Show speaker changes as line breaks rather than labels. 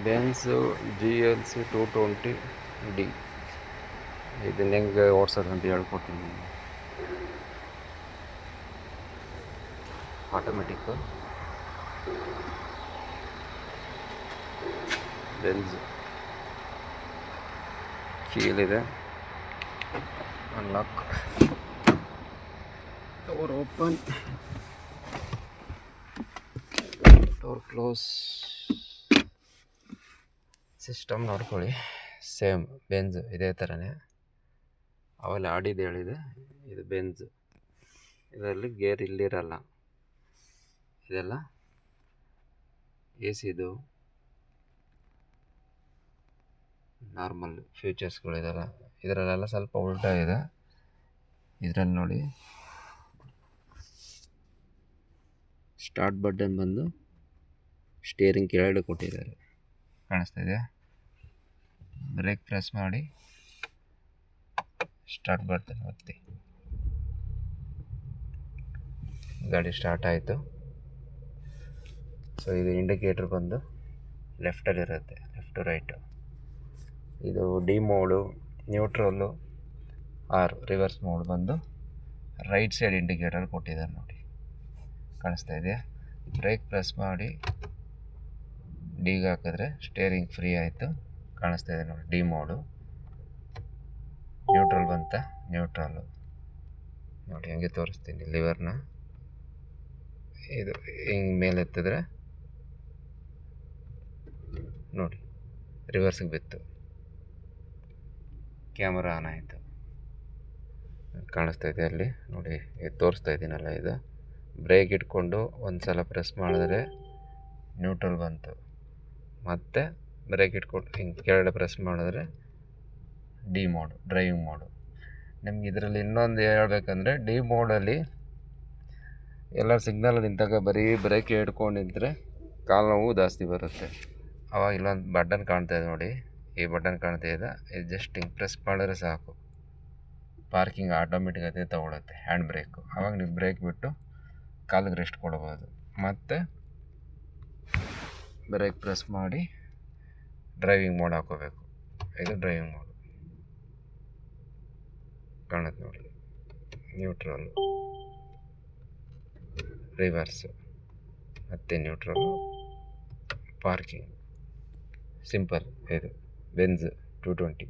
Benz GLC 220D. ಇದನ್ನ ಹೆಂಗೆ ಓಡಿಸೋದು ಅಂತ ಹೇಳ್ಕೊಡ್ತೀನಿ. ಆಟೋಮೆಟಿಕ್ಕು ಬೆನ್ಸ್ ಕೀಲಿದೆ, unlock, door open, door close. System ನೋಡ್ಕೊಳ್ಳಿ, ಸೇಮ್ ಬೆನ್ಸ್ ಇದೇ ಥರನೇ. ಅವೆಲ್ಲ ಆಡಿದ್ದು ಹೇಳಿದೆ. ಇದು ಬೆನ್ಸ್, ಇದರಲ್ಲಿ ಗೇರ್ ಇಲ್ಲಿರಲ್ಲ. ಇದೆಲ್ಲ AC ನಾರ್ಮಲ್ ಫ್ಯೂಚರ್ಸ್ಗಳು ಇದೆಲ್ಲ. ಇದರಲ್ಲೆಲ್ಲ ಸ್ವಲ್ಪ ಉಲ್ಟಾ ಇದೆ. ಇದರಲ್ಲಿ ನೋಡಿ, ಸ್ಟಾರ್ಟ್ ಬಟನ್ ಬಂದು ಸ್ಟೇರಿಂಗ್ ಕೆಳಗಡೆ ಕೊಟ್ಟಿದ್ದಾರೆ, ಕಾಣಿಸ್ತಾ ಇದೆಯಾ? ಬ್ರೇಕ್ ಪ್ರೆಸ್ ಮಾಡಿ ಸ್ಟಾರ್ಟ್ ಬಟನ್ ಒತ್ತಿ, ಗಾಡಿ ಸ್ಟಾರ್ಟ್ ಆಯಿತು. ಸೊ ಇದು ಇಂಡಿಕೇಟ್ರ್ ಬಂದು ಲೆಫ್ಟಲ್ಲಿರುತ್ತೆ, ಲೆಫ್ಟ್ ಟು ರೈಟು. ಇದು D mode, neutral, R reverse mode ಬಂದು ರೈಟ್ ಸೈಡ್ ಇಂಡಿಕೇಟರ್ ಕೊಟ್ಟಿದ್ದಾರೆ ನೋಡಿ, ಕಾಣಿಸ್ತಾ ಇದೆಯಾ? ಬ್ರೇಕ್ ಪ್ರೆಸ್ ಮಾಡಿ ಡಿಗೆ ಹಾಕಿದ್ರೆ ಸ್ಟೇರಿಂಗ್ ಫ್ರೀ ಆಯಿತು, ಕಾಣಿಸ್ತಾ ಇದೆ ನೋಡಿ. D mode. ನ್ಯೂಟ್ರಲ್ ಬಂತ, ನ್ಯೂಟ್ರಲ್ಲು ನೋಡಿ, ಹಂಗೆ ತೋರಿಸ್ತೀನಿ ಲಿವರ್ನ. ಇದು ಹಿಂಗೆ ಮೇಲೆ ಎತ್ತಿದ್ರೆ ನೋಡಿ ರಿವರ್ಸಿಗೆ ಬಿತ್ತು, ಕ್ಯಾಮರಾ ಆನ್ ಆಯಿತು, ಕಾಣಿಸ್ತಾ ಇದೆ ಅಲ್ಲಿ ನೋಡಿ. ಇದು ತೋರಿಸ್ತಾ ಇದ್ದೀನಲ್ಲ, ಇದು ಬ್ರೇಕ್ ಇಟ್ಕೊಂಡು ಒಂದು ಸಲ ಪ್ರೆಸ್ ಮಾಡಿದ್ರೆ ನ್ಯೂಟ್ರಲ್ ಬಂತು, ಮತ್ತು ಬ್ರೇಕ್ ಇಟ್ಕೊಂಡು ಹಿಂಗೆ ಕೆಳಗಡೆ ಪ್ರೆಸ್ ಮಾಡಿದ್ರೆ ಡಿ ಮೋಡು, ಡ್ರೈವಿಂಗ್ ಮೋಡು. ನಿಮ್ಗೆ ಇದರಲ್ಲಿ ಇನ್ನೊಂದು ಹೇಳ್ಬೇಕಂದ್ರೆ, ಡಿ ಮೋಡಲ್ಲಿ ಎಲ್ಲ ಸಿಗ್ನಲ್ ನಿಂತಾಗ ಬರೀ ಬ್ರೇಕ್ ಹಿಡ್ಕೊಂಡು ನಿಂತರೆ ಕಾಲು ನೋವು ಜಾಸ್ತಿ ಬರುತ್ತೆ. ಅವಾಗ ಇಲ್ಲೊಂದು ಬಟನ್ ಕಾಣ್ತಾ ಇದೆ ನೋಡಿ, ಈ ಬಟನ್ ಕಾಣ್ತಾ ಇದೆ, ಇದು ಜಸ್ಟ್ ಹಿಂಗೆ ಪ್ರೆಸ್ ಮಾಡಿದ್ರೆ ಸಾಕು, ಪಾರ್ಕಿಂಗ್ ಆಟೋಮೆಟಿಕ್ ಅದೇ ತೊಗೊಳುತ್ತೆ, ಹ್ಯಾಂಡ್ ಬ್ರೇಕು. ಆವಾಗ ನೀವು ಬ್ರೇಕ್ ಬಿಟ್ಟು ಕಾಲಿಗೆ ರೆಸ್ಟ್ ಕೊಡ್ಬೋದು. ಮತ್ತು ಬ್ರೇಕ್ ಪ್ರೆಸ್ ಮಾಡಿ ಡ್ರೈವಿಂಗ್ ಮೋಡ್ ಹಾಕೋಬೇಕು. ಇದು ಡ್ರೈವಿಂಗ್ ಮೋಡ್ ಕಾಣುತ್ತೆ ನೋಡಿ. ನ್ಯೂಟ್ರಲ್ಲು, ರಿವರ್ಸು, ಮತ್ತು ನ್ಯೂಟ್ರಲ್ಲು, ಪಾರ್ಕಿಂಗ್. ಸಿಂಪಲ್. ಇದು ಬೆನ್ಸ್ 220.